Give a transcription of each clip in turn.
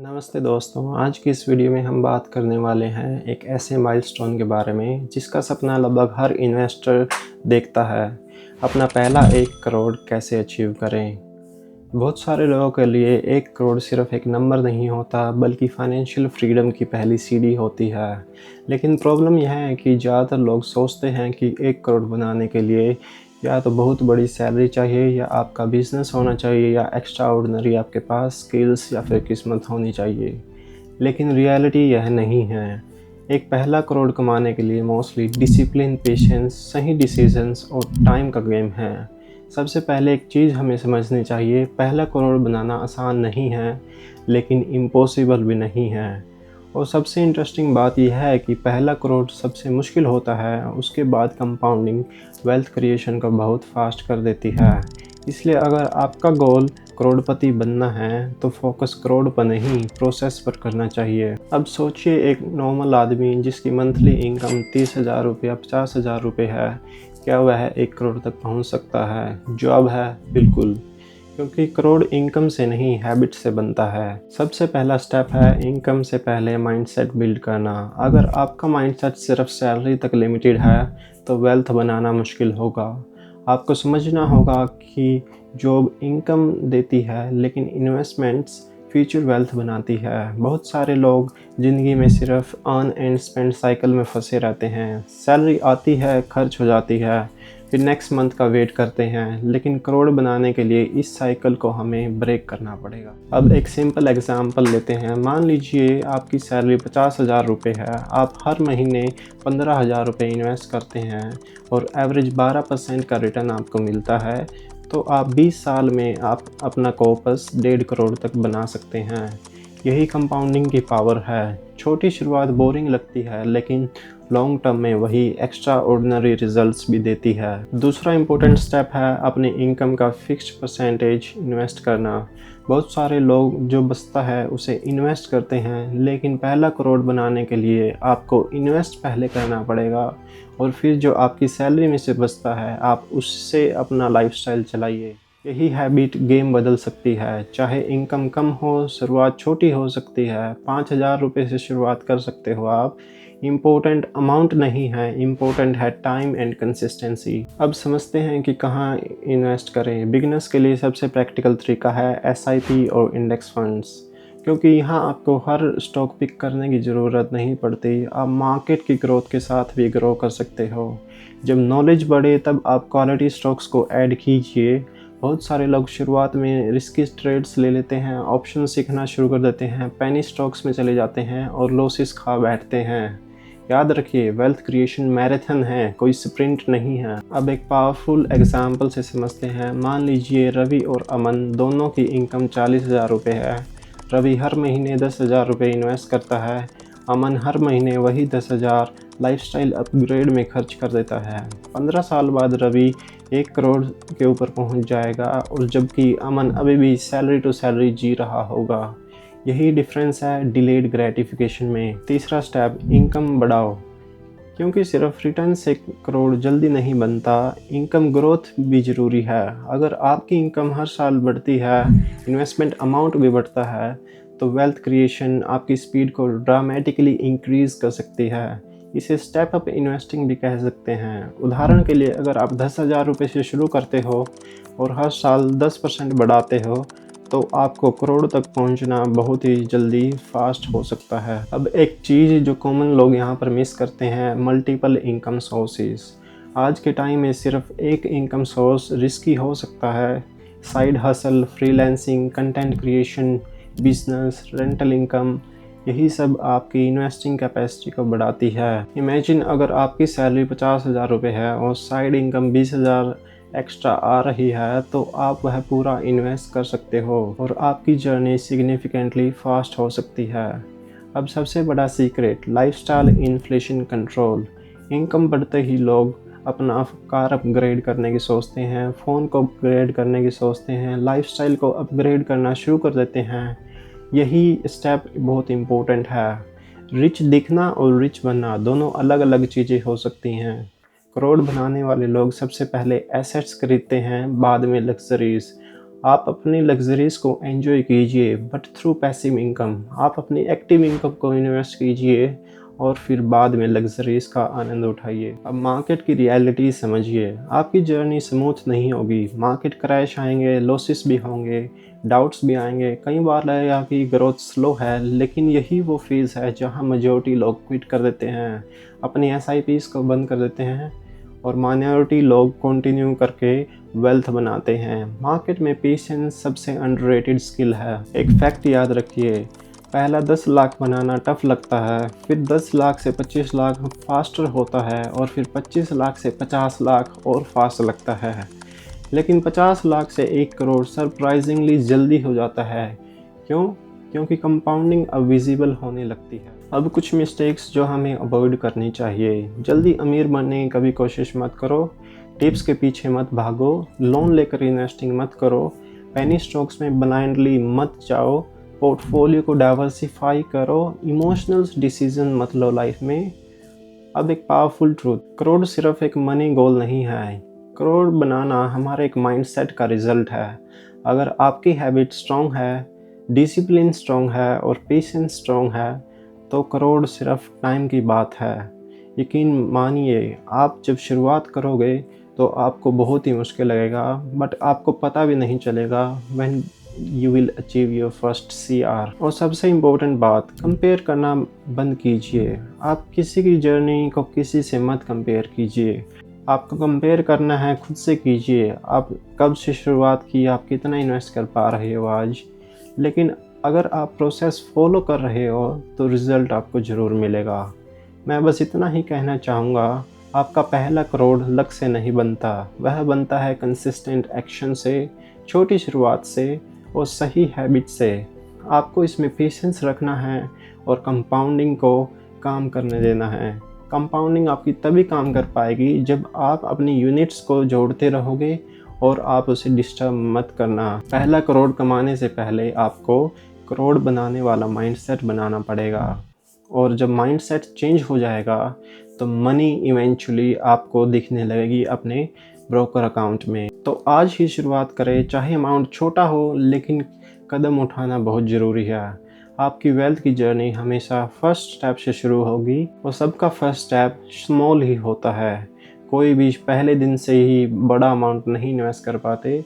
नमस्ते दोस्तों, आज की इस वीडियो में हम बात करने वाले हैं एक ऐसे माइलस्टोन के बारे में जिसका सपना लगभग हर इन्वेस्टर देखता है। अपना पहला 1 करोड़ कैसे अचीव करें। बहुत सारे लोगों के लिए 1 करोड़ सिर्फ एक नंबर नहीं होता बल्कि फाइनेंशियल फ्रीडम की पहली सीढ़ी होती है। लेकिन प्रॉब्लम यह है कि ज़्यादातर लोग सोचते हैं कि 1 करोड़ बनाने के लिए या तो बहुत बड़ी सैलरी चाहिए या आपका बिजनेस होना चाहिए या एक्स्ट्रा ऑर्डिनरी आपके पास स्किल्स या फिर किस्मत होनी चाहिए। लेकिन रियलिटी यह नहीं है। एक पहला करोड़ कमाने के लिए मोस्टली डिसिप्लिन, पेशेंस, सही डिसीजंस और टाइम का गेम है। सबसे पहले एक चीज़ हमें समझनी चाहिए, पहला करोड़ बनाना आसान नहीं है लेकिन इम्पॉसिबल भी नहीं है। और सबसे इंटरेस्टिंग बात यह है कि पहला करोड़ सबसे मुश्किल होता है, उसके बाद कंपाउंडिंग वेल्थ क्रिएशन को बहुत फास्ट कर देती है। इसलिए अगर आपका गोल करोड़पति बनना है तो फोकस करोड़ पर नहीं, प्रोसेस पर करना चाहिए। अब सोचिए, एक नॉर्मल आदमी जिसकी मंथली इनकम 30,000 रुपये, 50,000 रुपये है, क्या वह 1 करोड़ तक पहुंच सकता है? जवाब है बिल्कुल, क्योंकि करोड़ इनकम से नहीं, हैबिट से बनता है। सबसे पहला स्टेप है इनकम से पहले माइंडसेट बिल्ड करना। अगर आपका माइंडसेट सिर्फ सैलरी तक लिमिटेड है तो वेल्थ बनाना मुश्किल होगा। आपको समझना होगा कि जॉब इनकम देती है लेकिन इन्वेस्टमेंट्स फ्यूचर वेल्थ बनाती है। बहुत सारे लोग ज़िंदगी में सिर्फ अर्न एंड स्पेंड साइकिल में फंसे रहते हैं। सैलरी आती है, खर्च हो जाती है, फिर नेक्स्ट मंथ का वेट करते हैं। लेकिन करोड़ बनाने के लिए इस साइकिल को हमें ब्रेक करना पड़ेगा। अब एक सिंपल एग्जांपल लेते हैं। मान लीजिए आपकी सैलरी 50,000 रुपये है। आप हर महीने 15,000 रुपये इन्वेस्ट करते हैं और एवरेज 12% का रिटर्न आपको मिलता है, तो आप 20 साल में आप अपना कॉर्पस 1.5 करोड़ तक बना सकते हैं। यही कंपाउंडिंग की पावर है। छोटी शुरुआत बोरिंग लगती है लेकिन लॉन्ग टर्म में वही एक्स्ट्रा ऑर्डिनरी रिजल्ट्स भी देती है। दूसरा इंपॉर्टेंट स्टेप है अपनी इनकम का फिक्स्ड परसेंटेज इन्वेस्ट करना। बहुत सारे लोग जो बचता है उसे इन्वेस्ट करते हैं, लेकिन पहला करोड़ बनाने के लिए आपको इन्वेस्ट पहले करना पड़ेगा और फिर जो आपकी सैलरी में से बचता है आप उससे अपना लाइफस्टाइल चलाइए। यही हैबिट गेम बदल सकती है। चाहे इनकम कम हो, शुरुआत छोटी हो सकती है। 5,000 रुपये से शुरुआत कर सकते हो आप। इम्पोर्टेंट अमाउंट नहीं है, इम्पोर्टेंट है टाइम एंड कंसिस्टेंसी। अब समझते हैं कि कहाँ इन्वेस्ट करें। बिगिनर्स के लिए सबसे प्रैक्टिकल तरीका है SIP और इंडेक्स फंड्स, क्योंकि यहाँ आपको हर स्टॉक पिक करने की ज़रूरत नहीं पड़ती। आप मार्केट की ग्रोथ के साथ भी ग्रो कर सकते हो। जब नॉलेज बढ़े तब आप क्वालिटी स्टॉक्स को ऐड कीजिए। बहुत सारे लोग शुरुआत में रिस्की ट्रेड्स ले लेते हैं, ऑप्शन सीखना शुरू कर देते हैं, पेनी स्टॉक्स में चले जाते हैं और लॉसेस खा बैठते हैं। याद रखिए, वेल्थ क्रिएशन मैराथन है, कोई स्प्रिंट नहीं है। अब एक पावरफुल एग्जांपल से समझते हैं। मान लीजिए रवि और अमन दोनों की इनकम 40,000 रुपये है। रवि हर महीने 10,000 रुपये इन्वेस्ट करता है। अमन हर महीने वही 10,000 लाइफस्टाइल अपग्रेड में खर्च कर देता है। 15 साल बाद रवि 1 करोड़ के ऊपर पहुंच जाएगा, और जबकि अमन अभी भी सैलरी टू सैलरी जी रहा होगा। यही डिफरेंस है डिलेड ग्रेटिफिकेशन में। तीसरा स्टेप, इनकम बढ़ाओ, क्योंकि सिर्फ रिटर्न से करोड़ जल्दी नहीं बनता, इनकम ग्रोथ भी ज़रूरी है। अगर आपकी इनकम हर साल बढ़ती है, इन्वेस्टमेंट अमाउंट भी बढ़ता है, तो वेल्थ क्रिएशन आपकी स्पीड को ड्रामेटिकली इंक्रीज कर सकती है। इसे स्टेप अप इन्वेस्टिंग भी कह सकते हैं। उदाहरण के लिए, अगर आप 10,000 रुपये से शुरू करते हो और हर साल 10% बढ़ाते हो, तो आपको करोड़ तक पहुंचना बहुत ही जल्दी फास्ट हो सकता है। अब एक चीज़ जो कॉमन लोग यहाँ पर मिस करते हैं, मल्टीपल इनकम सोर्सेज। आज के टाइम में सिर्फ एक इनकम सोर्स रिस्की हो सकता है। Side hustle, freelancing, content creation, business, rental income, यही सब आपकी इन्वेस्टिंग कैपेसिटी को बढ़ाती है। इमेजिन अगर आपकी सैलरी 50,000 रुपये है और साइड इनकम 20,000 एक्स्ट्रा आ रही है, तो आप वह पूरा इन्वेस्ट कर सकते हो और आपकी जर्नी सिग्निफिकेंटली फास्ट हो सकती है। अब सबसे बड़ा secret, lifestyle inflation control. Income बढ़ते ही लोग अपना कार अपग्रेड करने की सोचते हैं, फ़ोन को अपग्रेड करने की सोचते हैं, लाइफस्टाइल को अपग्रेड करना शुरू कर देते हैं। यही स्टेप बहुत इम्पोर्टेंट है। रिच दिखना और रिच बनना दोनों अलग अलग चीज़ें हो सकती हैं। करोड़ बनाने वाले लोग सबसे पहले एसेट्स खरीदते हैं, बाद में लग्जरीज। आप अपनी लग्जरीज को एंजॉय कीजिए बट थ्रू पैसिव इनकम। आप अपनी एक्टिव इनकम को इन्वेस्ट कीजिए और फिर बाद में लग्जरीज का आनंद उठाइए। अब मार्केट की रियलिटी समझिए। आपकी जर्नी स्मूथ नहीं होगी, मार्केट क्रैश आएंगे, लॉसेस भी होंगे, डाउट्स भी आएंगे। कई बार लगेगा कि ग्रोथ स्लो है, लेकिन यही वो फेज़ है जहां मेजॉरिटी लोग क्विट कर देते हैं, अपनी SIPs को बंद कर देते हैं और माइनॉरिटी लोग कंटिन्यू करके वेल्थ बनाते हैं। मार्केट में पेशेंस सबसे अंडररेटेड स्किल है। एक फैक्ट याद रखिए, पहला 10 लाख बनाना टफ लगता है, फिर 10 लाख से 25 लाख फास्टर होता है और फिर 25 लाख से 50 लाख और फास्ट लगता है, लेकिन 50 लाख से 1 करोड़ सरप्राइजिंगली जल्दी हो जाता है। क्यों? क्योंकि कंपाउंडिंग अब विजिबल होने लगती है। अब कुछ मिस्टेक्स जो हमें अवॉइड करनी चाहिए। जल्दी अमीर बनने की कभी कोशिश मत करो, टिप्स के पीछे मत भागो, लोन लेकर इन्वेस्टिंग मत करो, पेनी स्टॉक्स में ब्लाइंडली मत जाओ, पोर्टफोलियो को डाइवर्सिफाई करो, इमोशनल डिसीजन मत लो लाइफ में। अब एक पावरफुल ट्रूथ, करोड़ सिर्फ एक मनी गोल नहीं है, करोड़ बनाना हमारे एक माइंडसेट का रिजल्ट है। अगर आपकी हैबिट स्ट्रॉन्ग है, डिसिप्लिन स्ट्रॉन्ग है और पेशेंस स्ट्रॉन्ग है तो करोड़ सिर्फ टाइम की बात है। यकीन मानिए, आप जब शुरुआत करोगे तो आपको बहुत ही मुश्किल लगेगा, बट आपको पता भी नहीं चलेगा when you will achieve your first CR। और सबसे इम्पोर्टेंट बात, कंपेयर करना बंद कीजिए। आप किसी की जर्नी को किसी से मत कंपेयर कीजिए। आपको कंपेयर करना है खुद से कीजिए। आप कब से शुरुआत की, आप कितना इन्वेस्ट कर पा रहे हो आज। लेकिन अगर आप प्रोसेस फॉलो कर रहे हो तो रिज़ल्ट आपको ज़रूर मिलेगा। मैं बस इतना ही कहना चाहूँगा, आपका पहला करोड़ लक से नहीं बनता, वह बनता है कंसिस्टेंट एक्शन से, छोटी शुरुआत से और सही हैबिट से। आपको इसमें पेशेंस रखना है और कंपाउंडिंग को काम करने देना है। कंपाउंडिंग आपकी तभी काम कर पाएगी जब आप अपनी यूनिट्स को जोड़ते रहोगे और आप उसे डिस्टर्ब मत करना। पहला करोड़ कमाने से पहले आपको करोड़ बनाने वाला माइंडसेट बनाना पड़ेगा, और जब माइंडसेट चेंज हो जाएगा तो मनी इवेंचुअली आपको दिखने लगेगी अपने ब्रोकर अकाउंट में। तो आज ही शुरुआत करें, चाहे अमाउंट छोटा हो, लेकिन कदम उठाना बहुत ज़रूरी है। आपकी वेल्थ की जर्नी हमेशा फर्स्ट स्टेप से शुरू होगी और सबका फर्स्ट स्टेप स्मॉल ही होता है। कोई भी पहले दिन से ही बड़ा अमाउंट नहीं इन्वेस्ट कर पाते।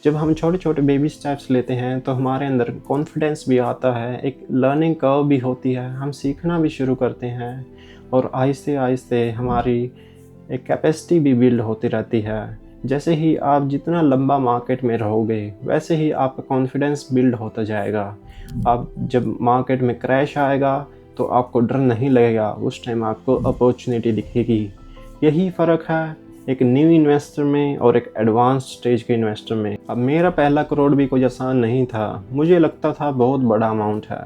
जब हम छोटे छोटे बेबी स्टेप्स लेते हैं तो हमारे अंदर कॉन्फिडेंस भी आता है, एक लर्निंग कर्व भी होती है, हम सीखना भी शुरू करते हैं और आहिस्ते आहिस्ते हमारी एक कैपेसिटी भी बिल्ड होती रहती है। जैसे ही आप जितना लंबा मार्केट में रहोगे वैसे ही आपका कॉन्फिडेंस बिल्ड होता जाएगा। आप जब मार्केट में क्रैश आएगा तो आपको डर नहीं लगेगा, उस टाइम आपको अपॉर्चुनिटी दिखेगी। यही फ़र्क है एक न्यू इन्वेस्टर में और एक एडवांस स्टेज के इन्वेस्टर में। अब मेरा पहला करोड़ भी कोई आसान नहीं था, मुझे लगता था बहुत बड़ा अमाउंट है,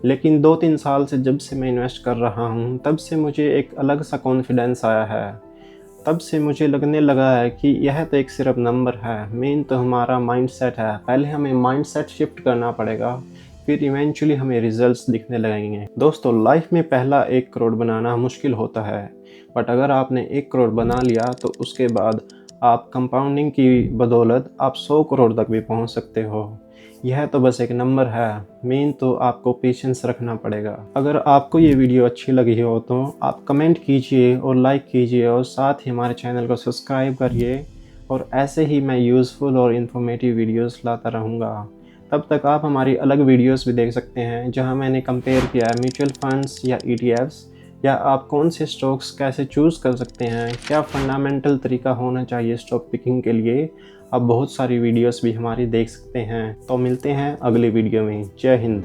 लेकिन 2-3 साल से जब से मैं इन्वेस्ट कर रहा हूँ तब से मुझे एक अलग सा कॉन्फिडेंस आया है। तब से मुझे लगने लगा है कि यह तो एक सिर्फ नंबर है, मेन तो हमारा माइंडसेट है। पहले हमें माइंडसेट शिफ्ट करना पड़ेगा, फिर इवेंचुअली हमें रिजल्ट्स दिखने लगेंगे। दोस्तों, लाइफ में पहला 1 करोड़ बनाना मुश्किल होता है, बट अगर आपने 1 करोड़ बना लिया तो उसके बाद आप कंपाउंडिंग की बदौलत आप 100 करोड़ तक भी पहुंच सकते हो। यह तो बस एक नंबर है, मेन तो आपको पेशेंस रखना पड़ेगा। अगर आपको ये वीडियो अच्छी लगी हो तो आप कमेंट कीजिए और लाइक कीजिए और साथ ही हमारे चैनल को सब्सक्राइब करिए, और ऐसे ही मैं यूज़फुल और इन्फॉर्मेटिव वीडियोस लाता रहूँगा। तब तक आप हमारी अलग वीडियोस भी देख सकते हैं जहां मैंने कंपेयर किया है म्यूचुअल फंड्स या ETFs, या आप कौन से स्टॉक्स कैसे चूज़ कर सकते हैं, क्या फंडामेंटल तरीका होना चाहिए स्टॉक पिकिंग के लिए। आप बहुत सारी वीडियोस भी हमारी देख सकते हैं। तो मिलते हैं अगली वीडियो में। जय हिंद।